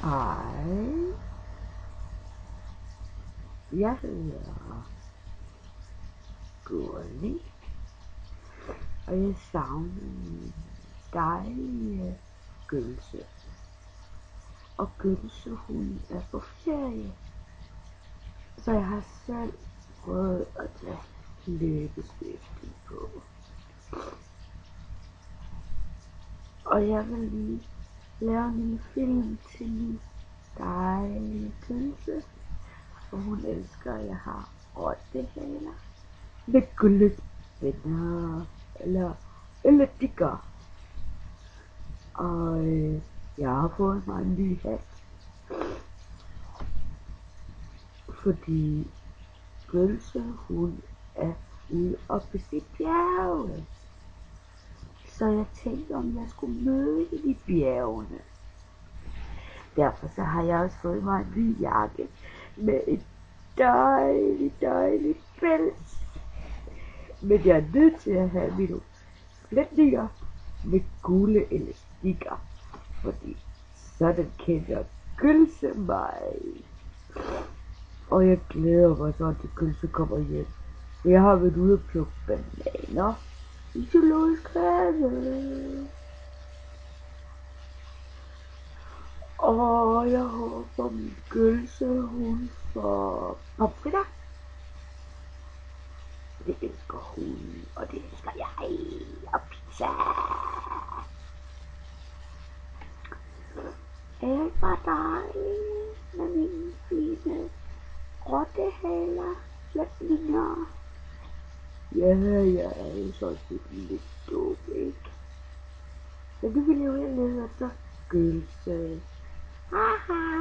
Hej, jeg hedder Gurli, og jeg savner min dejlige Gølse. Og Gølse, hun er på ferie, så jeg har selv prøvet at tage løbeskøften på. Og jeg vil lige lave en lille film til min dejlige Gølse, for hun elsker, at jeg har rottehaler med guldspænder eller digger. Og jeg har fået mig en ny hat, fordi Gølse, hun er ude og bestige bjerge. Så jeg tænkte, om jeg skulle møde hende i bjergene. Derfor så har jeg også fået mig en ny jakke med et dejligt pels. Men jeg er nødt til at have mine flætninger med gule elastikker, fordi sådan kender Gølse mig. Og jeg glæder mig så til Gølse kommer hjem. Jeg har været ude og plukke bananer i zoologisk have. Og jeg håber min Gølse, hun får pomfritter. Det elsker hun, og det elsker jeg. Og pizza. Er jeg ikke bare dejlig med mine fine rottehaler, flætninger? Ja, jeg er jo så lidt dum, ikke? Men nu vil jeg jo lede efter Gølse. Haha.